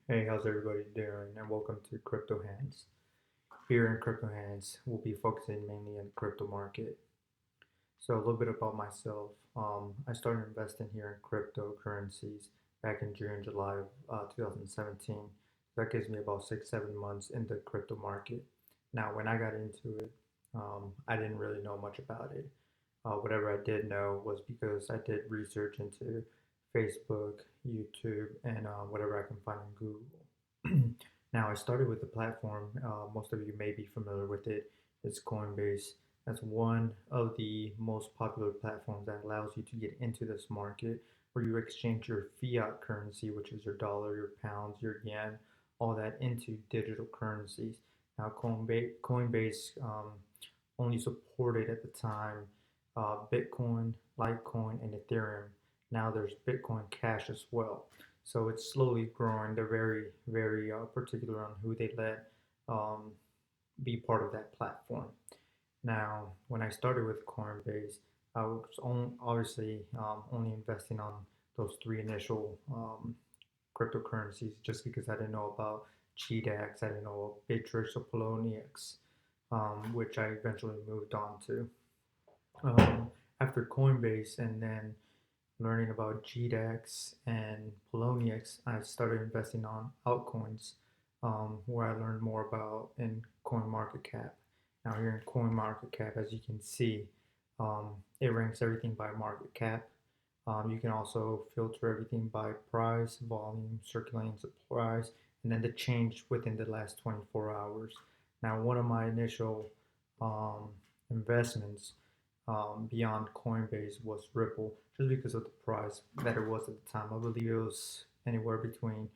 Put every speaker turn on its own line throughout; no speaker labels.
Hey, how's everybody doing? And welcome to Crypto Hands. Here in Crypto Hands, we'll be focusing mainly on the crypto market. So a little bit about myself. I started investing here in cryptocurrencies back in June, July of 2017. That gives me about 6, 7 months in the crypto market. Now, when I got into it, I didn't really know much about it. Whatever I did know was because I did research into Facebook, YouTube, and whatever I can find on Google. Now, I started with the platform. Most of you may be familiar with it. It's Coinbase. That's one of the most popular platforms that allows you to get into this market where you exchange your fiat currency, which is your dollar, your pounds, your yen, all that into digital currencies. Now, Coinbase only supported at the time Bitcoin, Litecoin, and Ethereum. Now there's Bitcoin Cash as well. So it's slowly growing. They're very particular on who they let um, be part of that platform. Now, when I started with Coinbase, I was obviously only investing on those three initial cryptocurrencies just because I didn't know about GDAX, I didn't know Bittrex or Poloniex, which I eventually moved on to. After Coinbase and then learning about GDAX and Poloniex, I started investing on altcoins, where I learned more about in CoinMarketCap. Now here in CoinMarketCap, as you can see, it ranks everything by market cap. You can also filter everything by price, volume, circulating supplies, and then the change within the last 24 hours. Now, one of my initial um, investments beyond Coinbase was Ripple, just because of the price that it was at the time. I believe it was anywhere between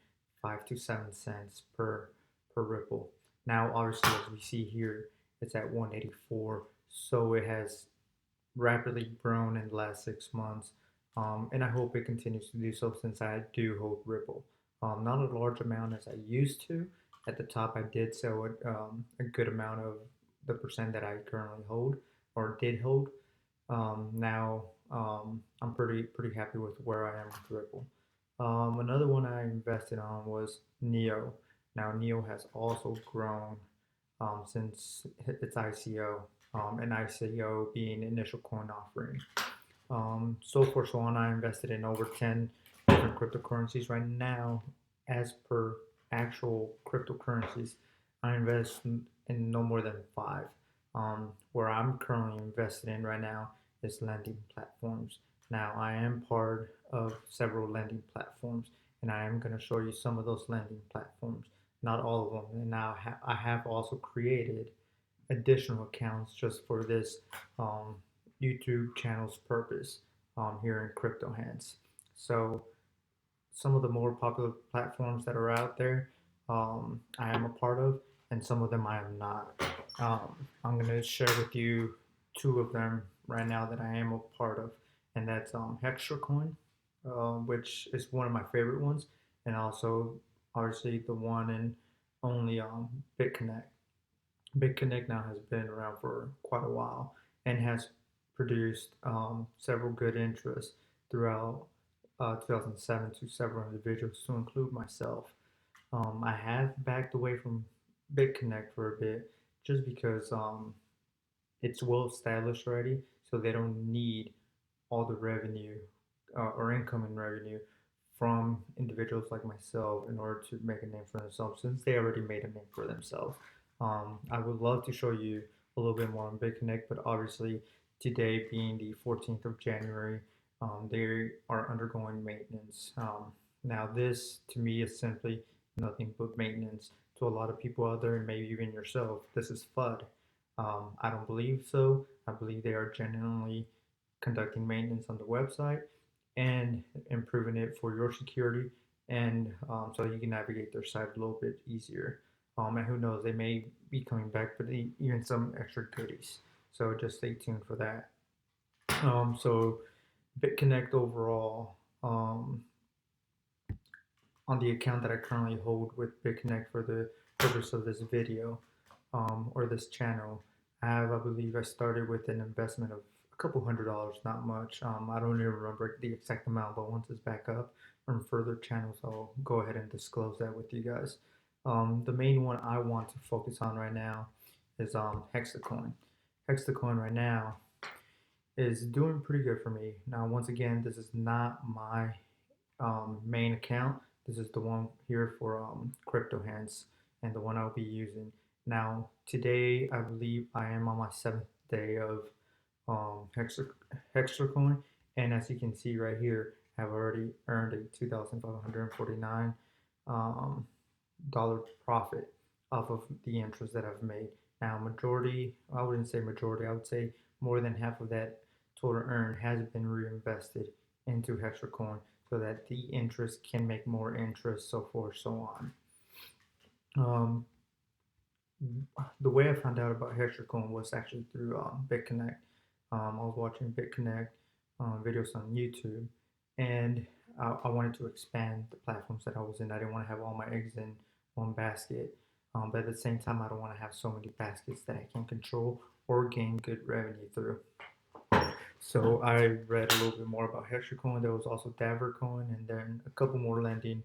5 to 7 cents per Ripple. Now, obviously, as we see here, it's at 184, so it has rapidly grown in the last 6 months, and I hope it continues to do so since I do hold Ripple. Not a large amount as I used to. At the top, I did sell a good amount of the percent that I currently hold or did hold. Now I'm pretty happy with where I am with Ripple. Another one I invested on was Neo. Now Neo has also grown since its ICO, and ICO being initial coin offering. So for so on, I invested in over 10 different cryptocurrencies right now. As per actual cryptocurrencies, I invest in no more than five. Where I'm currently invested in right now is lending platforms. Now, I am part of several lending platforms, and I am going to show you some of those lending platforms. Not all of them. And now I have also created additional accounts just for this um, YouTube channel's purpose here in Crypto Hands. So some of the more popular platforms that are out there, I am a part of, and some of them I am not. I'm going to share with you two of them right now that I am a part of, and that's Hextra Coin, which is one of my favorite ones, and also obviously the one and only BitConnect. BitConnect now has been around for quite a while and has produced several good interests throughout 2007 to several individuals, to include myself. I have backed away from BitConnect for a bit just because it's well established already, so they don't need all the revenue or incoming revenue from individuals like myself in order to make a name for themselves since they already made a name for themselves. I would love to show you a little bit more on BitConnect, but obviously today being the 14th of January, they are undergoing maintenance. Now this to me is simply nothing but maintenance. To a lot of people out there, and maybe even yourself, this is FUD. I don't believe so. I believe they are genuinely conducting maintenance on the website and improving it for your security and so you can navigate their site a little bit easier. And who knows, they may be coming back with even some extra goodies. So just stay tuned for that. So BitConnect overall, on the account that I currently hold with BitConnect for the purpose of this video or this channel, I believe I started with an investment of a couple $100s, not much. I don't even remember the exact amount, but once it's back up on further channels, I'll go ahead and disclose that with you guys. The main one I want to focus on right now is Hextra Coin. Hextra Coin right now is doing pretty good for me. Now, once again, this is not my main account. This is the one here for crypto hands and the one I'll be using. Now, today I believe I am on my 7th day of Hextra Coin, and as you can see right here, I've already earned a 2,549 um, dollar profit off of the interest that I've made. Now, majority, I wouldn't say majority, I would say more than half of that total earn has been reinvested into Hextra Coin so that the interest can make more interest, so forth, so on. Um, the way I found out about Hextra Coin was actually through BitConnect. I was watching BitConnect videos on YouTube, and I wanted to expand the platforms that I was in. I didn't want to have all my eggs in one basket, but at the same time, I don't want to have so many baskets that I can control or gain good revenue through. So I read a little bit more about Hextra Coin. There was also Daver Coin, and then a couple more lending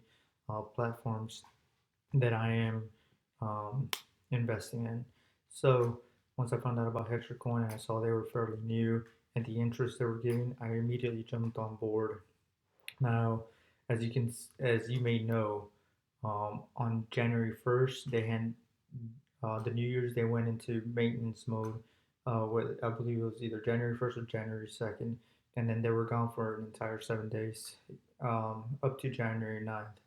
platforms that I am um, investing in. So once I found out about Hextra Coin and I saw they were fairly new and the interest they were giving, I immediately jumped on board. Now, as you may know, on January 1st, they had the New Year's. They went into maintenance mode. With I believe it was either January 1st or January 2nd, and then they were gone for an entire 7 days, up to January 9th.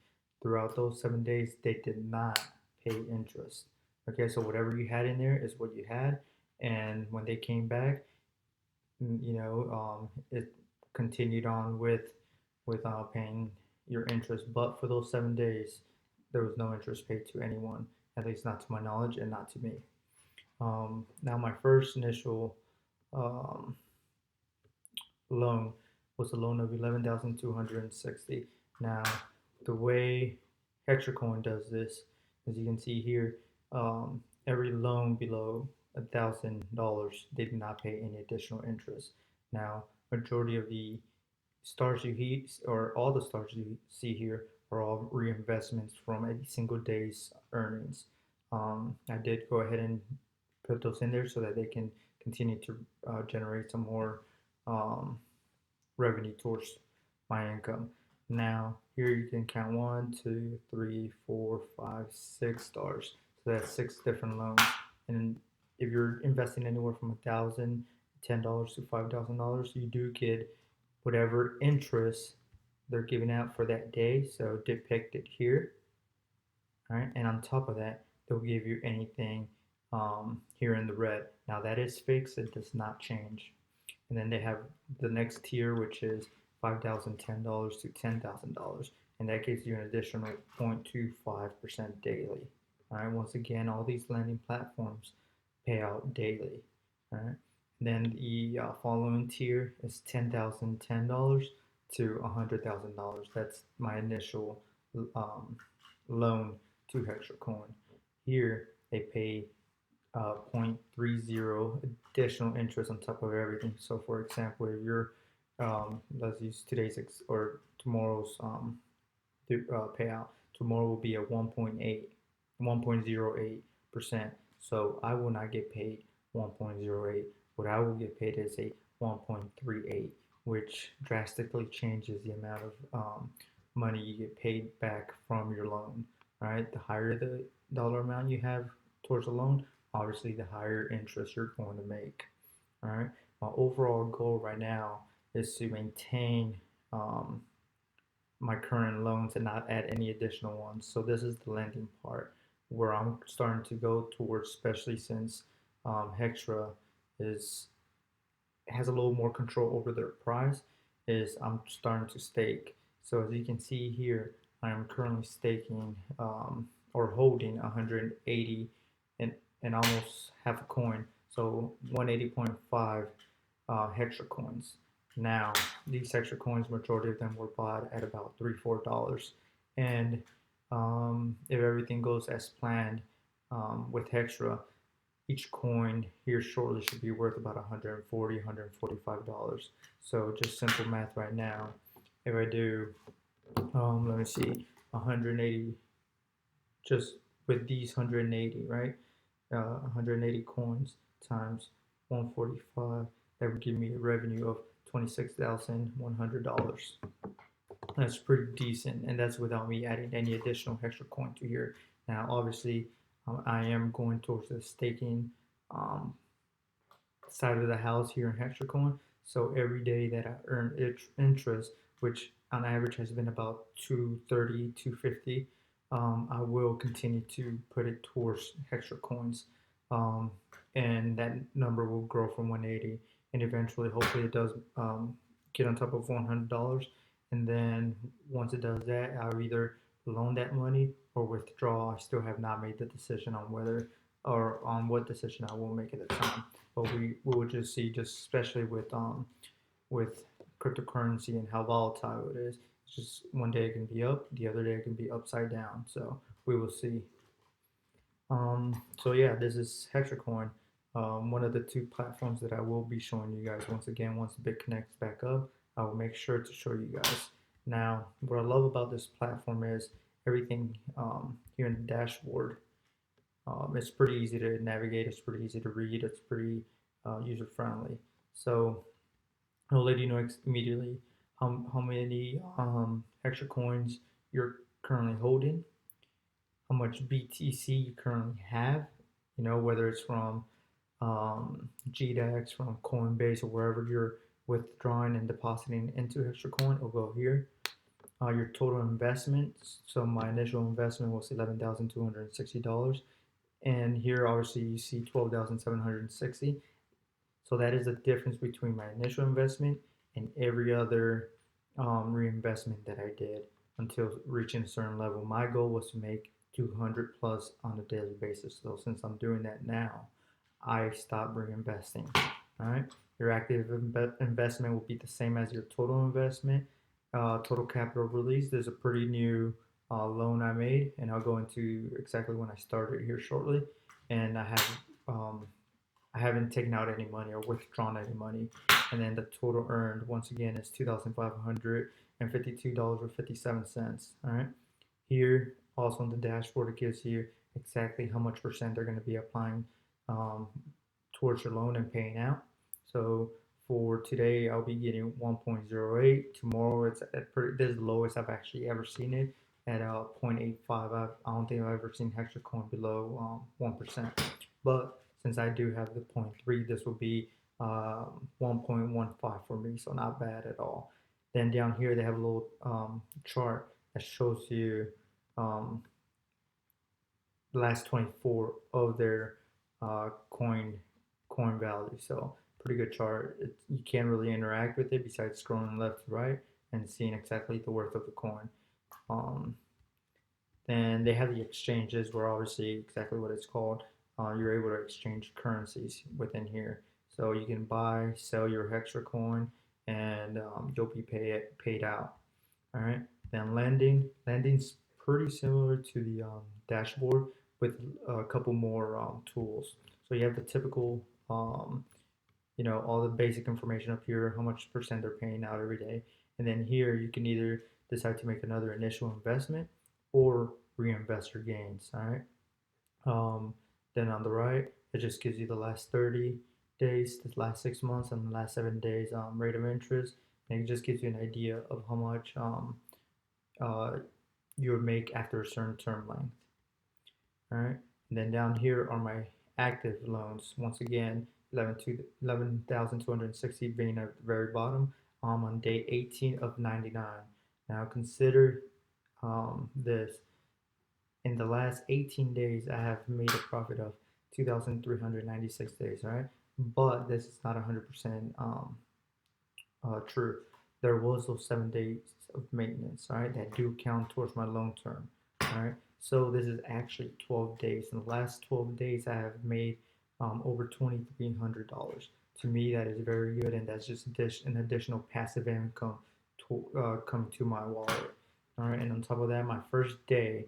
Throughout those 7 days, they did not pay interest. Okay, so whatever you had in there is what you had, and when they came back, it continued on with paying your interest. But for those 7 days, there was no interest paid to anyone, at least not to my knowledge, and not to me. Now, my first initial um, loan was a loan of 11,260. Now, the way HextraCoin does this, as you can see here, every loan below $1,000, they do not pay any additional interest. Now, majority of the stars you see, or all the stars you see here, are all reinvestments from a single day's earnings. I did go ahead and put those in there so that they can continue to generate some more um, revenue towards my income. Now, here you can count 1, 2, 3, 4, 5, 6 stars. So that's 6 different loans. And if you're investing anywhere from $1,010 to $5,000, you do get whatever interest they're giving out for that day. So depicted here. All right, and on top of that, they'll give you anything here in the red. Now that is fixed; it does not change. And then they have the next tier, which is $5,010 to $10,000, and that gives you an additional 0.25% daily. All right. Once again, all these lending platforms pay out daily. All right. And then the following tier is $10,010 to $100,000. That's my initial um, loan to Hextra Coin. Here they pay 0.30 additional interest on top of everything. So, for example, if you're let's use today's or tomorrow's payout. Tomorrow will be a 1.08%. So I will not get paid 1.08. What I will get paid is a 1.38, which drastically changes the amount of money you get paid back from your loan. All right, the higher the dollar amount you have towards a loan, obviously the higher interest you're going to make. All right, my overall goal right now is to maintain my current loans and not add any additional ones. So this is the lending part where I'm starting to go towards, especially since Hextra is has a little more control over their price. Is I'm starting to stake. So as you can see here, I am currently staking or holding 180 and almost half a coin. So 180.5 Hextra coins. Now, these Hextra coins, majority of them were bought at about $3, $4. And if everything goes as planned with Hextra, each coin here shortly should be worth about $140, $145. So just simple math right now. If I do, let me see, 180, just with these 180, right? 180 coins times 145, that would give me a revenue of $26,100. That's pretty decent, and that's without me adding any additional Hextra Coin to here. Now, obviously, I am going towards the staking um, side of the house here in Hextra Coin. So every day that I earn interest, which on average has been about 230, 250, I will continue to put it towards Hextra Coins. Um, and that number will grow from 180, and eventually, hopefully, it does get on top of $100. And then once it does that, I'll either loan that money or withdraw. I still have not made the decision on whether or on what decision I will make at the time. But we will just see, just especially with cryptocurrency and how volatile it is. It's just one day it can be up, the other day it can be upside down. So we will see. So yeah, this is HextraCoin, one of the two platforms that I will be showing you guys. Once again, once the bit connects back up, I will make sure to show you guys. Now, what I love about this platform is everything here in the dashboard. It's pretty easy to navigate. It's pretty easy to read. It's pretty user friendly. So it'll let you know immediately how many extra coins you're currently holding, how much BTC you currently have, whether it's from GDAX, from Coinbase, or wherever you're withdrawing and depositing into Hextra Coin, it'll go here. Your total investment. So my initial investment was $11,260. And here, obviously, you see 12,760. So that is the difference between my initial investment and every other reinvestment that I did until reaching a certain level. My goal was to make 200 plus on a daily basis. So since I'm doing that now, I stopped reinvesting. All right. Your active investment will be the same as your total investment. Total capital release. There's a pretty new loan I made, and I'll go into exactly when I started here shortly. And I haven't taken out any money or withdrawn any money. And then the total earned, once again, is $2,552.57. All right. Here, also on the dashboard, it gives you exactly how much percent they're going to be applying um, towards your loan and paying out. So for today, I'll be getting 1.08. Tomorrow, it's at this is the lowest I've actually ever seen it at 0.85. I don't think I've ever seen Hextra Coin below 1%. But since I do have the 0.3, this will be 1.15 for me, so not bad at all. Then down here, they have a little chart that shows you um, the last 24 of their coin value. So pretty good chart. You can't really interact with it besides scrolling left to right and seeing exactly the worth of the coin. Then they have the exchanges where obviously exactly what it's called. You're able to exchange currencies within here. So you can buy, sell your Hextra Coin, and you'll be paid out. All right. Then lending's pretty similar to the dashboard with a couple more tools. So you have the typical, all the basic information up here, how much percent they're paying out every day, and then here you can either decide to make another initial investment or reinvest your gains. All right. Then on the right, it just gives you the last 30 days, the last 6 months, and the last 7 days rate of interest. And it just gives you an idea of how much you would make after a certain term length. All right. And then down here are my active loans. Once again, 11,260 being at the very bottom. On day 18 of 99. Now consider this. In the last 18 days, I have made a profit of 2,396 days, right? But this is not 100% true. There was those 7 days of maintenance, right? That do count towards my long term, all right? So this is actually 12 days. In the last 12 days, I have made over $2,300. To me, that is very good, and that's just an additional passive income coming to my wallet. All right, and on top of that, my first day,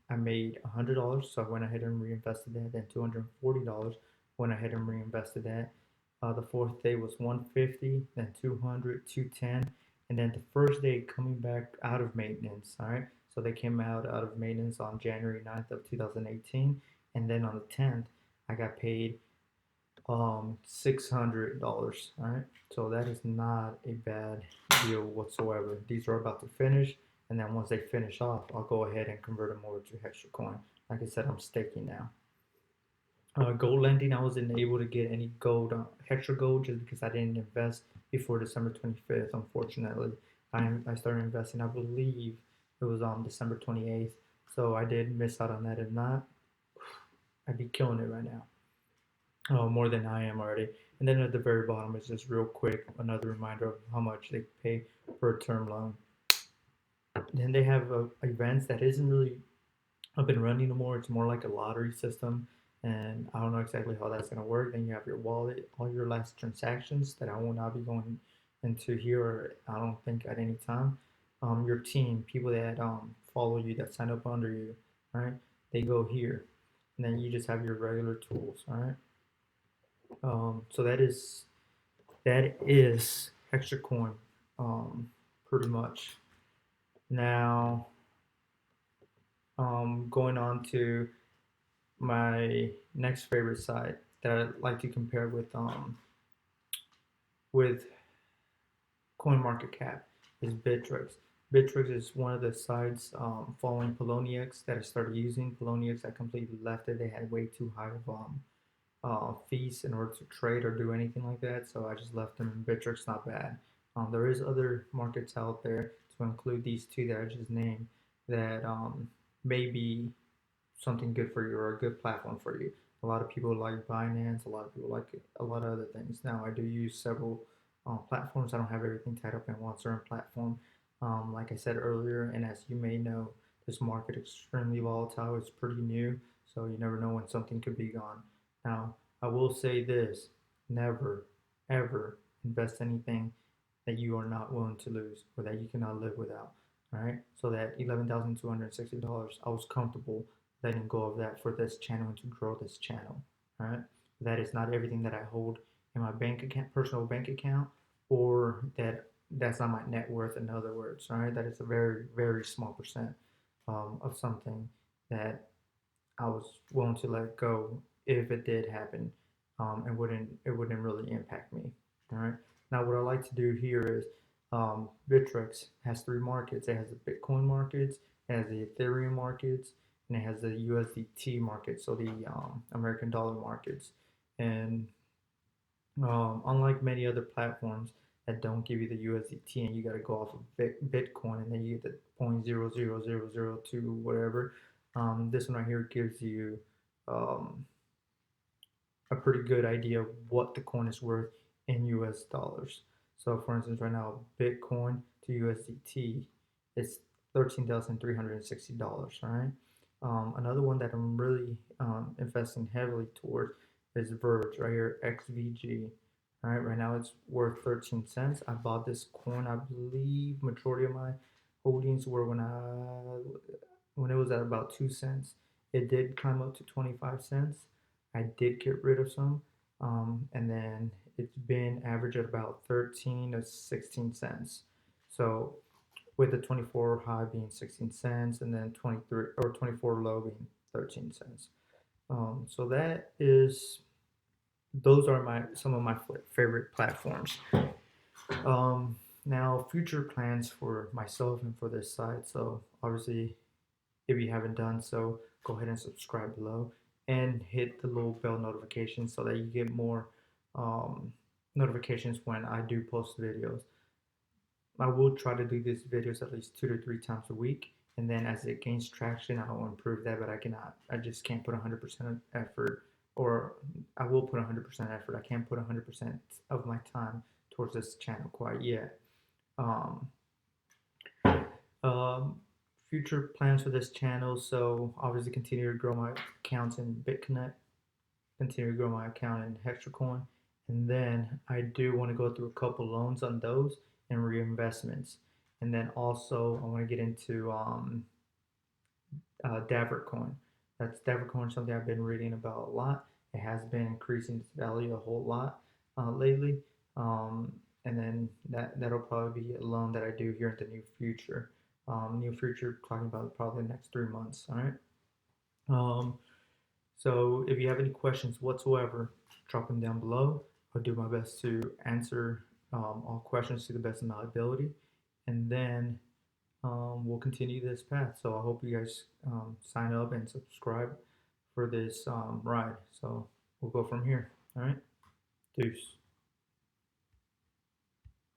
I made $100, so I went ahead and reinvested that. Then $240, went ahead and reinvested that. The fourth day was 150, then 200, 210, and then the first day coming back out of maintenance. All right, so they came out of maintenance on January 9th of 2018, and then on the 10th, I got paid $600. All right, so that is not a bad deal whatsoever. These are about to finish, and then once they finish off, I'll go ahead and convert them over to Hextra Coin. Like I said, I'm staking now. Gold lending, I wasn't able to get any gold, Hextra gold, just because I didn't invest before December 25th. Unfortunately, I started investing, I believe it was on December 28th, so I did miss out on that. If not, I'd be killing it right now. More than I am already. And then at the very bottom is just real quick another reminder of how much they pay for a term loan. Then they have events that isn't really up and running anymore. It's more like a lottery system, and I don't know exactly how that's gonna work. Then you have your wallet, all your last transactions that I will not be going into here. I don't think at any time. Your team, people that follow you, that sign up under you, right? They go here, and then you just have your regular tools, all right? So that is Hextra Coin, pretty much. Now, going on to my next favorite site that I like to compare with CoinMarketCap is Bittrex. Bittrex is one of the sites following Poloniex that I started using. Poloniex, I completely left it. They had way too high of fees in order to trade or do anything like that. So I just left them. Bittrex not bad. There is other markets out there to include these two that I just named that may be something good for you or a good platform for you. A lot of people like Binance. A lot of people like a lot of other things. Now I do use several platforms. I don't have everything tied up in one certain platform. Like I said earlier, and as you may know, this market is extremely volatile. It's pretty new, so you never know when something could be gone. Now, I will say this: never, ever invest anything that you are not willing to lose or that you cannot live without. All right. So that $11,260, I was comfortable letting go of that for this channel and to grow this channel. All right. That is not everything that I hold in my bank account, personal bank account, or that's not my net worth. In other words, all right. That is a very, very small percent of something that I was willing to let go if it did happen, and it wouldn't really impact me. All right. Now, what I like to do here is Bittrex has three markets. It has the Bitcoin markets, it has the Ethereum markets, and it has the USDT market, so the American dollar markets. And unlike many other platforms that don't give you the USDT and you got to go off of Bitcoin and then you get the 0.00002 whatever, this one right here gives you um, a pretty good idea of what the coin is worth in US dollars. So, for instance, right now, Bitcoin to USDT is $13,360. All right. Another one that I'm really investing heavily towards is Verge right here, XVG. All right, right now it's worth 13 cents. I bought this coin, I believe majority of my holdings were when it was at about 2 cents. It did climb up to 25 cents. I did get rid of some, and then it's been average at about 13 to 16 cents. So with the 24 high being 16 cents and then 23 or 24 low being 13 cents. So that is those are my some of my favorite platforms. Now future plans for myself and for this site. So obviously, if you haven't done so, go ahead and subscribe below and hit the little bell notification so that you get more um, notifications when I do post videos. I will try to do these videos at least 2 to 3 times a week, and then as it gains traction, I will improve that. But I cannot. I just can't put 100% effort, or I will put 100% effort. I can't put 100% of my time towards this channel quite yet. Um, um, Future plans for this channel. So obviously continue to grow my accounts in BitConnect, continue to grow my account in Hextra Coin, and then I do want to go through a couple loans on those and reinvestments, and then also I want to get into Davert coin. That's Davert coin, something I've been reading about a lot. It has been increasing its value a whole lot lately. Um, and then that'll probably be a loan that I do here in the near future. Near future, talking about probably the next 3 months. All right. Um, so if you have any questions whatsoever, drop them down below. I'll do my best to answer all questions to the best of my ability, and then we'll continue this path. So I hope you guys sign up and subscribe for this ride. So we'll go from here. All right. Deuce.